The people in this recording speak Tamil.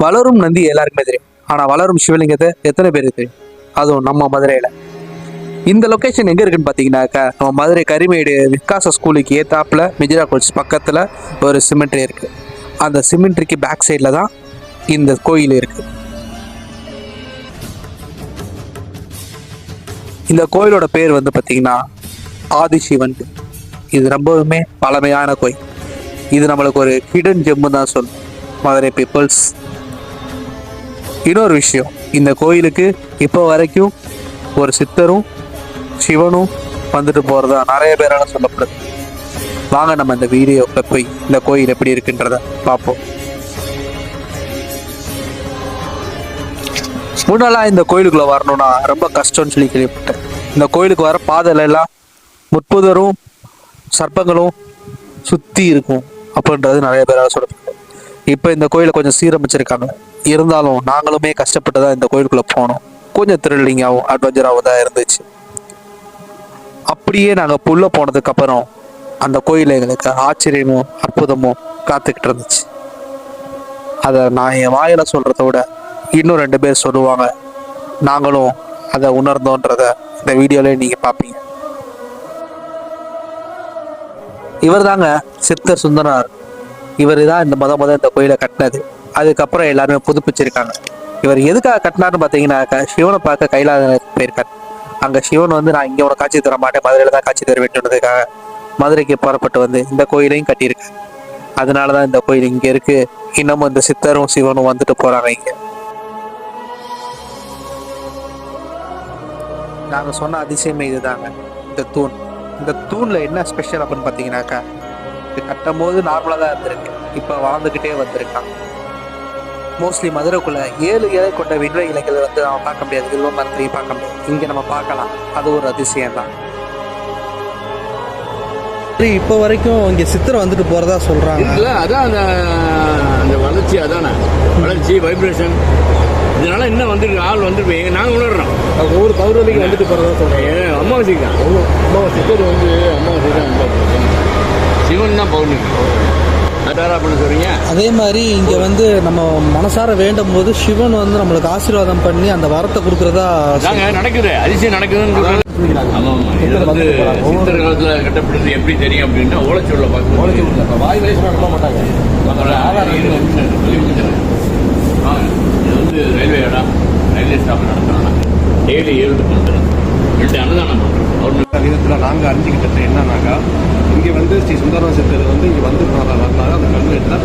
வளரும் நந்தி எல்லாருக்குமே தெரியும். ஆனால் வளரும் சிவலிங்கத்தை எத்தனை பேருக்கு தெரியும்? அதுவும் நம்ம மதுரையில். இந்த லொக்கேஷன் எங்கே இருக்குன்னு பார்த்தீங்கன்னாக்கா, நம்ம மதுரை கரிமேடு விகாச ஸ்கூலுக்கு ஏத்தாப்புல மிஜிரா கோல்ஸ் பக்கத்தில் ஒரு சிமெண்ட்ரி இருக்குது. அந்த சிமெண்ட்ரிக்கு பேக் சைடில் தான் இந்த கோயில் இருக்குது. இந்த கோயிலோட பேர் வந்து பார்த்தீங்கன்னா ஆதிசிவன். இது ரொம்பவுமே பழமையான கோயில். இது நம்மளுக்கு ஒரு ஹிடன் ஜெம்மு தான் சொல்லும் மதுரை பீப்புள்ஸ். இன்னொரு விஷயம், இந்த கோயிலுக்கு இப்போ வரைக்கும் ஒரு சித்தரும் சிவனும் வந்துட்டு போகிறதா நிறைய பேரால் சொல்லப்படுது. வாங்க நம்ம இந்த வீடியோவில் போய் இந்த கோயில் எப்படி இருக்குன்றத பார்ப்போம். முன்னெல்லாம் இந்த கோயிலுக்குள்ளே வரணும்னா ரொம்ப கஷ்டம்னு சொல்லி கேள்விப்பட்டேன். இந்த கோயிலுக்கு வர பாதையில எல்லாம் முற்புதரும் சர்ப்பங்களும் சுற்றி இருக்கும் அப்படின்றது நிறைய பேரால் சொல்லப்படுது. இப்போ இந்த கோயிலை கொஞ்சம் சீரமைச்சிருக்காங்க. இருந்தாலும் நாங்களுமே கஷ்டப்பட்டு தான் இந்த கோயிலுக்குள்ளே போனோம். கொஞ்சம் த்ரில்லிங்காகவும் அட்வென்ச்சராகவும் தான் இருந்துச்சு. அப்படியே நாங்கள் புல்ல போனதுக்கு அப்புறம் அந்த கோயில் எங்களுக்கு ஆச்சரியமும் அற்புதமும் காத்துக்கிட்டு இருந்துச்சு. அதை நான் என் வாயில சொல்றத விட இன்னும் 2 பேர் சொல்லுவாங்க. நாங்களும் அதை உணர்ந்தோன்றத இந்த வீடியோல நீங்க பார்ப்பீங்க. இவர் தாங்க சித்தர் சுந்தரனார். இவர் தான் இந்த முத இந்த கோயிலை கட்டினது. அதுக்கப்புறம் எல்லாருமே புதுப்பிச்சிருக்காங்க. இவர் எதுக்காக கட்டினார்னு பார்த்தீங்கன்னாக்கா, சிவனை பார்க்க கைலாய போயிருக்காரு. அங்கே சிவன் வந்து நான் இங்கே உனக்கு காட்சி தர மாட்டேன், மதுரையில் தான் காட்சி தர வேண்டுன்றதுக்காக மதுரைக்கு புறப்பட்டு வந்து இந்த கோயிலையும் கட்டியிருக்காரு. அதனால தான் இந்த கோயில் இங்கே இருக்கு. இன்னமும் இந்த சித்தரும் சிவனும் வந்துட்டு போறாங்க இங்கே. நாங்கள் சொன்ன அதிசயமே இதுதாங்க, இந்த தூண். இந்த தூணில் என்ன ஸ்பெஷல் அப்படின்னு பார்த்தீங்கன்னாக்கா, இது கட்டும் போது நார்மலாக தான் இருந்திருக்கு. இப்போ வளர்ந்துக்கிட்டே வந்திருக்காங்க. மோஸ்ட்லி மதுரைக்குள்ள 7 இலை கொண்ட விண்வெளி இலைகள் வந்து நம்ம பார்க்க முடியாது, வில்வ மரத்தையும் பார்க்க முடியாது. இங்கே நம்ம பார்க்கலாம். அது ஒரு அதிசயம் தான். இப்போ வரைக்கும் இங்கே சித்தர் வந்துட்டு போகிறதா சொல்கிறாங்க. அதான் அந்த வளர்ச்சி, அதானே வளர்ச்சி வைப்ரேஷன். இதனால இன்னும் வந்துருக்கு, ஆள் வந்துட்டு நாங்கள் உணர்றோம். ஒவ்வொரு பௌர்ணமிக்கு வந்துட்டு போகிறதா சொல்கிறாங்க. அமாவாசைக்கு தான் சித்தர் வந்து அமாவாசை தான் சிவன் தான் பௌர்ணமி. அதாரா பண்ண சொல்றீங்க. அதே மாதிரி இங்கே வந்து நம்ம மனசார வேண்டும் போது சிவன் வந்து நம்மளுக்கு ஆசீர்வாதம் பண்ணி அந்த வரத்தை கொடுக்குறதா நடக்குது. அதிசயம் நடக்குதுன்னு. ஆமாம், இது வந்து சித்தர் காலத்தில் கட்டப்படுறது எப்படி தெரியும் அப்படின்னா, ஓலைச்சுவடில பார்க்க வாய் வயசு நடத்த மாட்டாங்க. இது வந்து ரயில்வே இடம், ரயில்வே ஸ்டாப் நடத்துறாங்க. டெய்லி 7 to 12 அன்னதானம் பண்ணுறோம். விதத்தில் நாங்கள் அறிஞ்சிக்கிட்டது என்னன்னாக்கா, இங்கே வந்து ஸ்ரீ சுந்தரநாத சித்தர் வந்து இங்கே வந்து வரனால அந்த கல்வெட்டில்